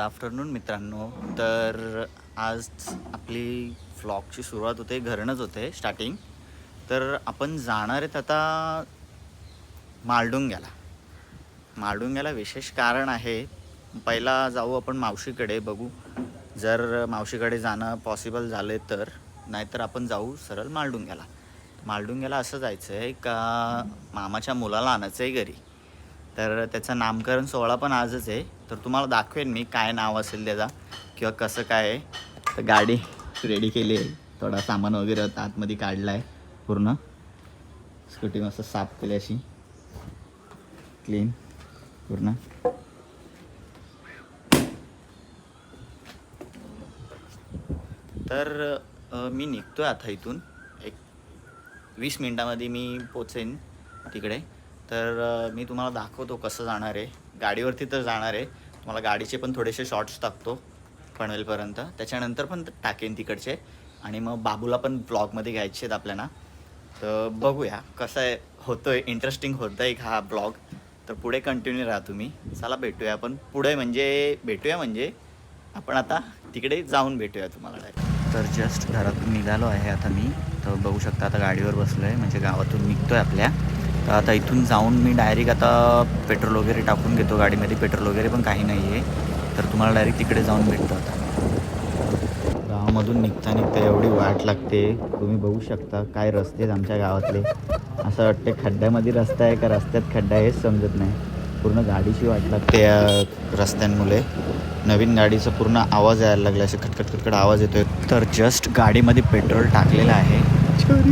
Afternoon मित्रांनो. तर आज आपली व्लॉगची सुरुवात होते घरनंच होते स्टार्टिंग. तर आपण जाणार आहेत आता मालडुंग्याला. विशेष कारण आहे. पहिला जाऊ आपण मावशीकडे, बघू जर मावशीकडे जाणं पॉसिबल झाले तर, नाहीतर आपण जाऊ सरळ मालडुंग्याला असं जायचं आहे का मामाच्या मुलाला आणायचं आहे घरी. तर त्याचं नामकरण सोहळा पण आजच आहे. तर तुम्हाला दाखवेन मी काय नाव असेल त्याचा किंवा कसं काय आहे. तर गाडी रेडी केली आहे, थोडा सामान वगैरे होता आतमध्ये काढला आहे, पूर्ण स्कूटी मस्त साफ केली अशी क्लीन पूर्ण. तर मी निघतो आहे आता इथून. एक 20 मिनटामध्ये मी पोचेन तिकडे. तर मी तुम्हाला दाखवतो कसं जाणार आहे. गाडीवरती तर जाणार आहे, तुम्हाला गाडीचे पण थोडेसे शॉर्ट्स टाकतो पनवेलपर्यंत, त्याच्यानंतर पण टाकेन तिकडचे. आणि मग बाबूला पण ब्लॉगमध्ये घ्यायचे आहेत आपल्याला. तर बघूया कसं आहे, होतं आहे इंटरेस्टिंग होतं आहे हा ब्लॉग. तर पुढे कंटिन्यू राहा तुम्ही. चला भेटूया आपण पुढे, म्हणजे आपण आता तिकडे जाऊन भेटूया तुम्हाला डायरेक्ट. तर जस्ट घरातून निघालो आहे आता मी. तर बघू शकता आता गाडीवर बसलो आहे, म्हणजे गावातून निघतो आहे आपल्या. तर आता इथून जाऊन मी डायरेक्ट आता पेट्रोल वगैरे टाकून घेतो गाडीमध्ये. पेट्रोल वगैरे पण काही नाही आहे, तर तुम्हाला डायरेक्ट तिकडे जाऊन भेटतो. आता गावामधून निघता एवढी वाट लागते, तुम्ही बघू शकता. काय रस्ते आहेत आमच्या गावातले, असं वाटते खड्ड्यामध्ये रस्ता आहे का रस्त्यात खड्डा हेच समजत नाही. पूर्ण गाडीची वाट लागते या रस्त्यांमुळे. नवीन गाडीचा पूर्ण आवाज यायला लागला, असे खटखट आवाज येतोय. तर जस्ट गाडीमध्ये पेट्रोल टाकलेलं आहे.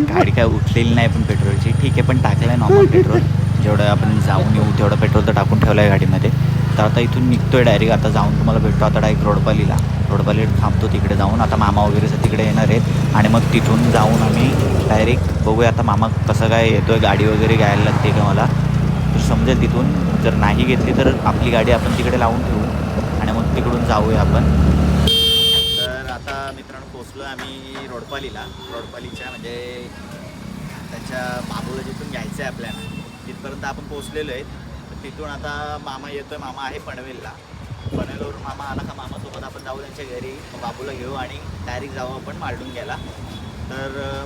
गाडी काय उठलेली नाही पण पेट्रोलची, ठीक आहे, पण टाकलं आहे नॉर्मल पेट्रोल. जेवढं आपण जाऊन येऊ तेवढं पेट्रोल तर टाकून ठेवलं आहे गाडीमध्ये. तर आता इथून निघतो आहे डायरेक्ट. आता जाऊन तुम्हाला भेटतो आता डायरेक्ट रोडपालीला थांबतो. तिकडे जाऊन आता मामा वगैरे तिकडे येणार आहेत आणि मग तिथून जाऊन आम्ही डायरेक्ट बघूया आता मामा कसं काय येतो आहे. गाडी वगैरे घ्यायला लागते का मला तर समजेल तिथून. जर नाही घेतली तर आपली गाडी आपण तिकडे लावून ठेवू आणि मग तिकडून जाऊया आपण. तर आता मित्रांनो पोचलो आम्ही रोडपालीच्या म्हणजे त्याच्या बाबूला जिथून घ्यायचं आहे आपल्याला तिथपर्यंत आपण पोचलेलो आहे. तर तिथून आता मामा येतो आहे. मामा आहे पनवेलवरून मामा आला का मामासोबत आपण जाऊ त्यांच्या घरी, बाबूला घेऊ आणि डायरेक्ट जाऊ आपण मालडुंग्याला. तर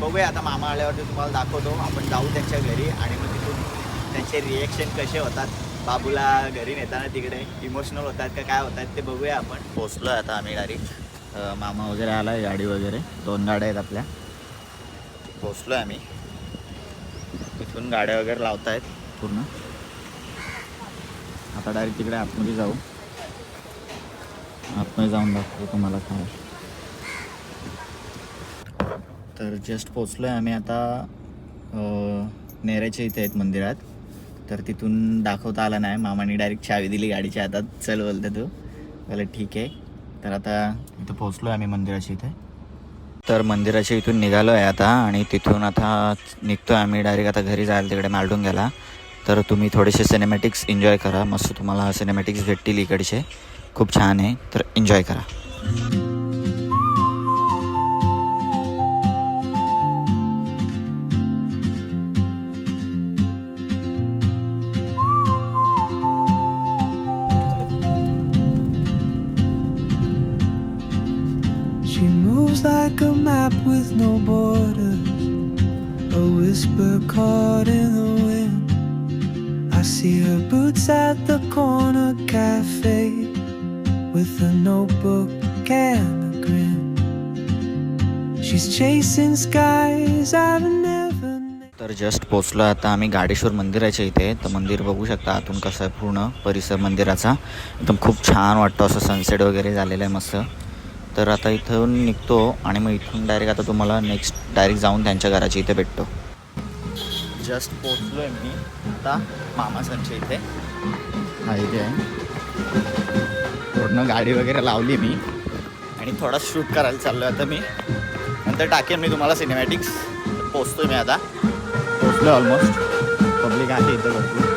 बघूया आता मामा आल्यावरती तुम्हाला दाखवतो. आपण जाऊ त्यांच्या घरी आणि मग तिथून त्यांचे रिॲक्शन कसे होतात, बाबूला घरी नेताना तिकडे इमोशनल होतात का काय होतात ते बघूया आपण. पोचलो आहे आता आम्ही डायरेक्ट. मामा वगैरे आला आहे, गाडी वगैरे 2 गाड्या आहेत आपल्या. पोचलो आहे आम्ही. तिथून गाड्या वगैरे लावत आहेत पूर्ण. आता डायरेक्ट तिकडे आतमध्ये जाऊ. आतमध्ये जाऊन दाखवतो तुम्हाला काय. तर जस्ट पोचलो आहे आम्ही आता नेऱ्याच्या इथे आहेत मंदिरात. तर तिथून दाखवता आला नाही, मामाने डायरेक्ट चावी दिली गाडीच्या हातात. चल बोलते तू, बोला ठीक आहे. तर आता इथं पोचलो आहे आम्ही मंदिराच्या इथे. तर मंदिराच्या इथून निघालो आहे आता आणि तिथून आता निघतो आहे आम्ही डायरेक्ट आता घरी जायला तिकडे मालडुंग्याला. तर तुम्ही थोडेसे सिनेमॅटिक्स एन्जॉय करा. मस्त तुम्हाला सिनेमॅटिक्स भेटतील इकडचे, खूप छान आहे. तर एन्जॉय करा. She moves like a map with no borders, a whisper caught in the wind. I see her boots at the corner cafe with a notebook and a grin. She's chasing skies I've never. तर just पोचलो आता आम्ही गाडेश्वर मंदिराच्या इथे. तर मंदिर बघू शकता आतून कसं आहे, पूर्ण परिसर मंदिराचा एकदम खूप छान वाटतो. असं सनसेट वगैरे झालेलं आहे मस्त. तर आता इथून निघतो आणि मग इथून डायरेक्ट आता तुम्हाला नेक्स्ट डायरेक्ट जाऊन त्यांच्या घराच्या इथे भेटतो. जस्ट पोचलो आहे मी आता मामासांच्या इथे. हा इथे आहे. पूर्ण गाडी वगैरे लावली मी आणि थोडा शूट करायला चाललो आहे आता मी. नंतर टाकेन मी तुम्हाला सिनेमॅटिक्स. पोचतो मी आता, पोचलो ऑलमोस्ट. पब्लिक आहे इथं भरपूर.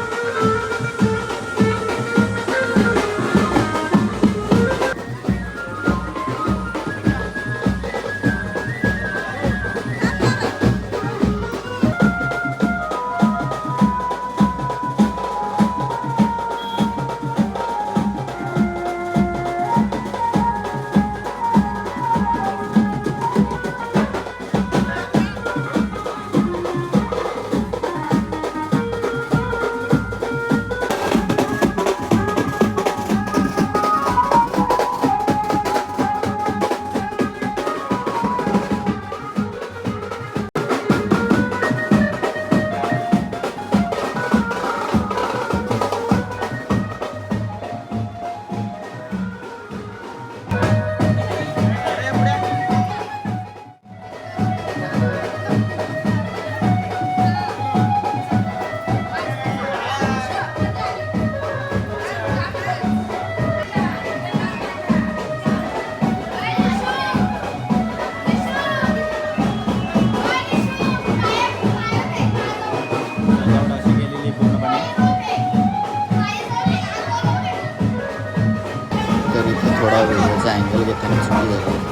थोडा व्हिडिओचा अँगल घेताना चुकी झाली.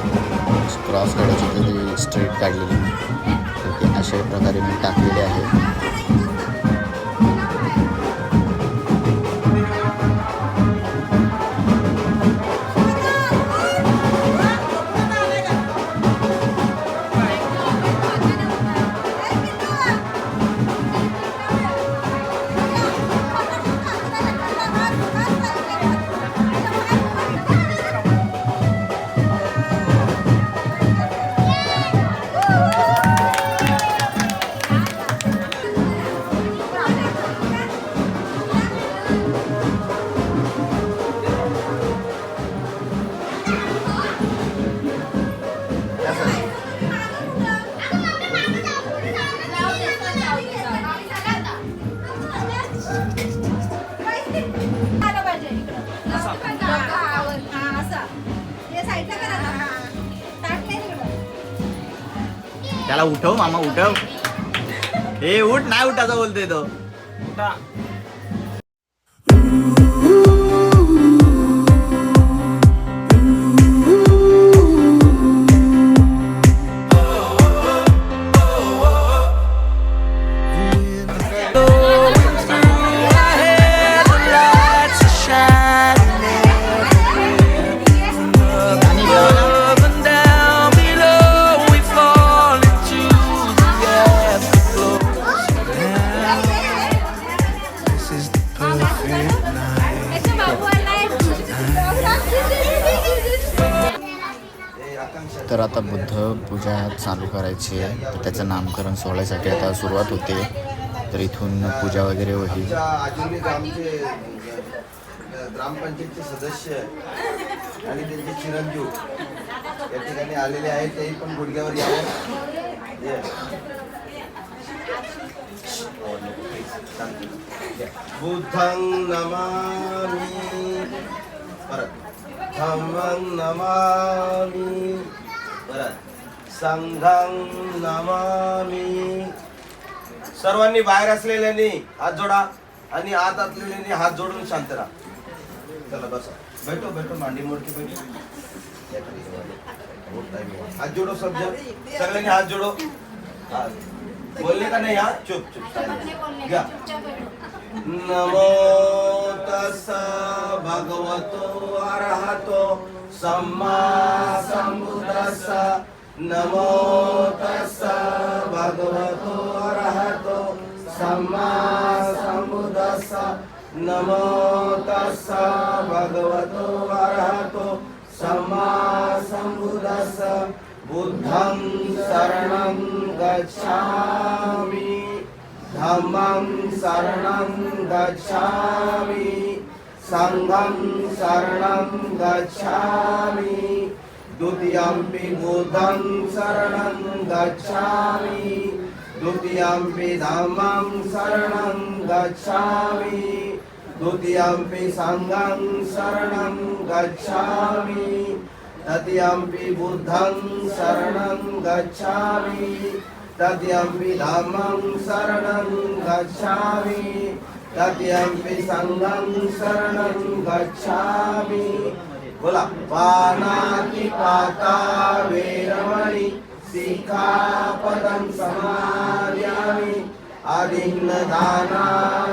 क्रॉस काढायची तर ती स्ट्रेट काढलेली मी. ओके, अशा प्रकारे मी टाकलेले आहे. त्याला उठव मामा, उठव. हे उठ, नाही उठायचं बोलतोय तो. तर आता बुद्ध पूजा चालू करायची आहे. तर त्याचं नामकरण सोहळ्यासाठी आता सुरुवात होते. तर इथून पूजा वगैरे होईल. आमचे ग्रामपंचायतचे सदस्य आणि त्यांचे चिरंजीव या ठिकाणी आलेले आहेत. तेही पण गुडघ्यावर यावं. बुद्धं नमामि, परत धम्मं नमामि, परत संघं नमामि. सर्वांनी बाहेर असलेल्यांनी हात जोडा आणि आत असलेल्यांनी हात जोडून शांत राहा. चला बसा, बैठो मांडी मोडकी बैठो. हात जोडो सब जण, सगळ्यांनी हात जोडो. बोलले का नाही? हात चुप घ्या. नमो तस्सा भगवतो अरहतो सम्मा संबुद्धास्सा. नमो तस्सा भगवतो अरहतो सम्मा संबुद्धास्सा. नमो तस्सा भगवतो अरहतो सम्मा संबुद्धास्सा. बुद्धं शरणं गच्छामि, धम्मं शरणं गच्छामि, संघं शरणं गच्छामि. द्वितीयंपि बुद्धं शरणं गच्छामि, द्वितीयंपि धम्मं शरणं गच्छामि, द्वितीयंपि संघं शरणं गच्छामि, तृतीयंपि बुद्धं शरणं गच्छामि, तृतीयंपि धम्मं शरणं गच्छामि, तृतीयंपि संघं शरणं गच्छामि. बोला. पानातिपाता वेरमणि सिक्खापदं समादयामि. आदिन्नदाना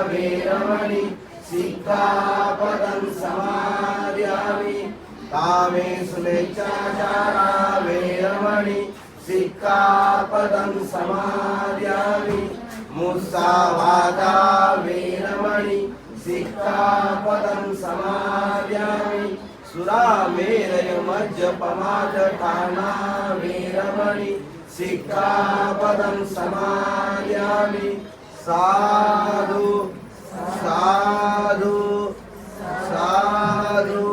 वेरमणि सिक्खापदं समादयामि. कामेषु मिच्छाचारा वेरमणि सिक्खापदं समादयामि. मुसावादा वेरमणि सिक्खापदं समादयामि. सुरामेरय मज्जपमादठाना वेरमणि सिक्खापदं समादयामि. साधु साधु साधु.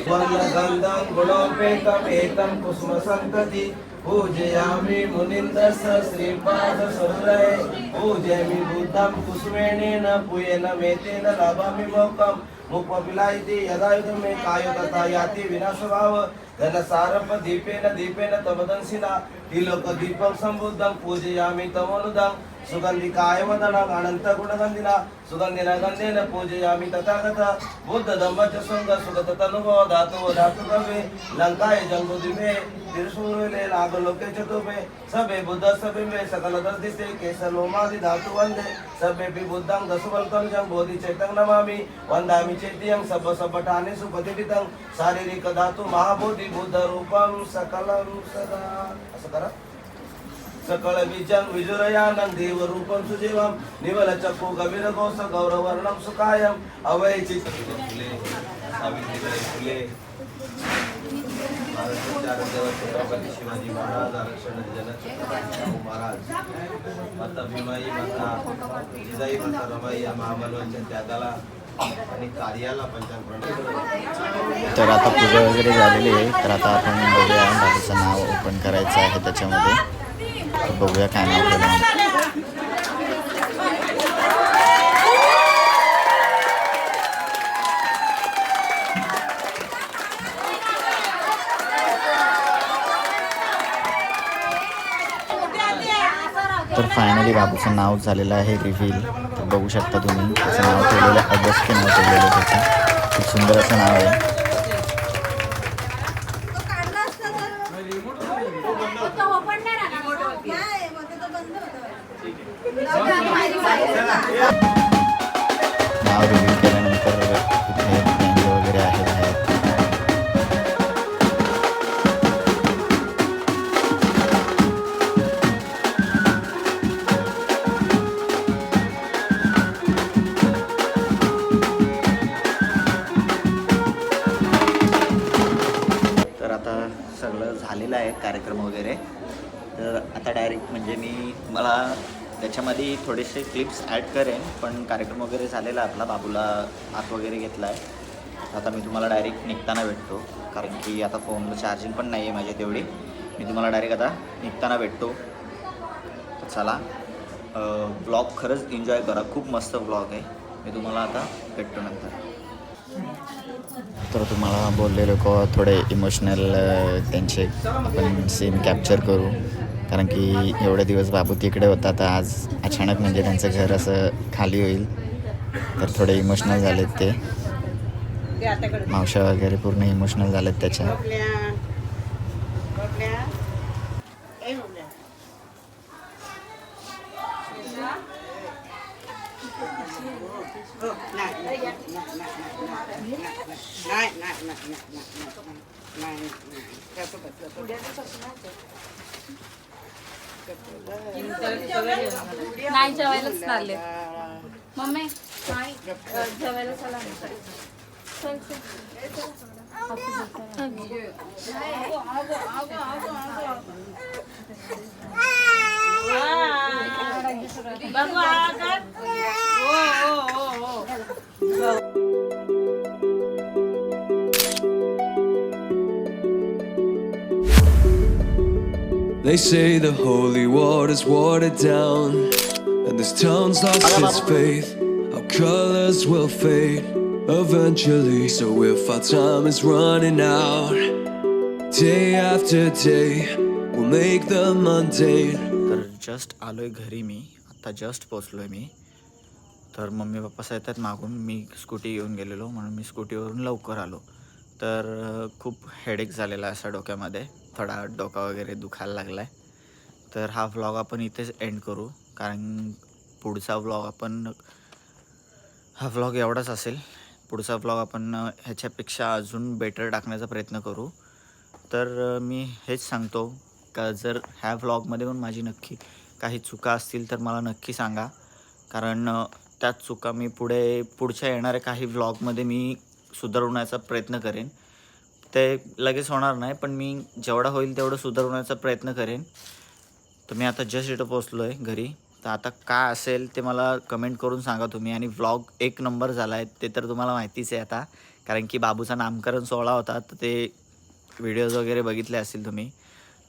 वनगन्धं गुणोपेतं एतं कुसुमसन्तति. पूजयामि मुनिन्दस्य श्रीपादसरोजरे. पूजयामि बुद्धं कुसुमेनेन पूयेन मेतेन लभामि मोक्षं. मुपविलायति यदा युधं मे कायो तथा याति विनाशभाव. धनसारप दीपेन दीपेन तमदंसिना. तिलोकदीपं सम्बुद्धं पूजयामि तमोनुदं. सुगंधी काय वदना अनंत गुणगंधिना सुगंधिना गंधेन पूजयामि तथागत बुद्ध धम्मच संग सुगत तनुभव धातु धातु कवे लंकाय जंगुदिमे त्रिशूले नागलोके चतुर्भे सबे बुद्ध सबे में सकल दर्दिते केसलोमादि धातु वंदे सबे पि बुद्धं दशवल्कं जं बोधि चैतं नमामि वंदामि चैत्यं सब सबटानि सुपतितं शारीरिक धातु महाबोधि बुद्ध रूपं सकलं सदा असं करा सकल बीजं विजुरयानं देव रूपं सुजीवं निवल चक्कु गभीर घोष गौरवर्णं सुखायं अवैचित फुले सावित्रीबाई फुले महाराष्ट्राचे छत्रपती शिवाजी महाराज आरक्षण जनक महाराज माता भीमाई माता जिजाई माता रमाई या महाबलवांच्या त्यागाला आणि कार्याला पंचांग. तर आता पूजा वगैरे झालेली आहे. तर आता आपण बघूया बाबूचं नाव ओपन करायचं आहे त्याच्यामध्ये. तर बघूया काय नाव केलं. तर फायनली बाबूचं नाव झालेलं आहे रिव्हील. तर बघू शकता तुम्ही त्याचं नाव ठेवलेलं आहे. अगस्ती नाव ठेवलेलं आहे त्याचं. खूप सुंदर असं नाव आहे. नाव रिव्हील केल्यानंतर इथे बँड वगैरे आहे बाहेर. तर आता सगळं झालेलं आहे कार्यक्रम वगैरे. तर आता डायरेक्ट म्हणजे मी मला त्याच्यामध्ये थोडेसे क्लिप्स ॲड करेन, पण कार्यक्रम वगैरे झालेला आहे आपला. बाबूला आत वगैरे घेतला आहे. आता मी तुम्हाला डायरेक्ट निघताना भेटतो, कारण की आता फोनला चार्जिंग पण नाही आहे माझी तेवढी. मी तुम्हाला डायरेक्ट आता निघताना भेटतो. तर चला, ब्लॉग खरंच एन्जॉय करा. खूप मस्त ब्लॉग आहे. मी तुम्हाला आता भेटतो नंतर. तर तुम्हाला बोललेलो का थोडे इमोशनल त्यांचे आपण सीन कॅप्चर करू, कारण की एवढे दिवस बाबू तिकडे होता. तर आज अचानक म्हणजे त्यांचं घर असं खाली होईल. तर थोडे इमोशनल झालेत ते. मावशा वगैरे पूर्ण इमोशनल झालेत त्याच्या. नाही जेवायलाच चालले मम्मी. जेवायला चला. They say the holy water's watered down, and this town's lost its faith. Our colors will fade eventually. So if our time is running out, day after day, we'll make the mundane. तर just आलोय घरी मी. आत्ता just पोचलोय मी. तर mummy papa सांगतात मागून. मी scooty घेऊन गेलेलो, म्हणून मी स्कूटीवरून लवकर आलो. तर खूप हेडेक झालेला असा डोक्यामध्ये. थोडा डोका वगैरे दुखायला लागला आहे. तर हा व्लॉग आपण इथेच एंड करू, कारण पुढचा व्लॉग हा व्लॉग एवढाच असेल. पुढचा व्लॉग आपण ह्याच्यापेक्षा अजून बेटर टाकण्याचा प्रयत्न करू. तर मी हेच सांगतो का जर ह्या व्लॉगमध्ये पण माझी नक्की काही चुका असतील तर मला नक्की सांगा, कारण त्याच चुका मी पुढच्या येणाऱ्या काही व्लॉगमध्ये मी सुधारवण्याचा प्रयत्न करेन. ते लगेच होणार नाही, पण मी जेवढा होईल तेवढं सुधारवण्याचा प्रयत्न करेन. तर मी आता जस्ट इथं पोचलो आहे घरी. तर आता काय असेल ते मला कमेंट करून सांगा तुम्ही. आणि व्लॉग 1 नंबर झाला आहे ते तर तुम्हाला माहितीच आहे आता, कारण की बाबूचा नामकरण सोहळा होता. तर ते व्हिडिओज वगैरे बघितले असतील तुम्ही.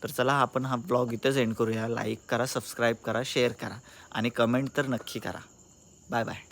तर चला आपण हा व्लॉग इथेच एंड करूया. लाईक करा, सबस्क्राईब करा, शेअर करा आणि कमेंट तर नक्की करा. Bye bye.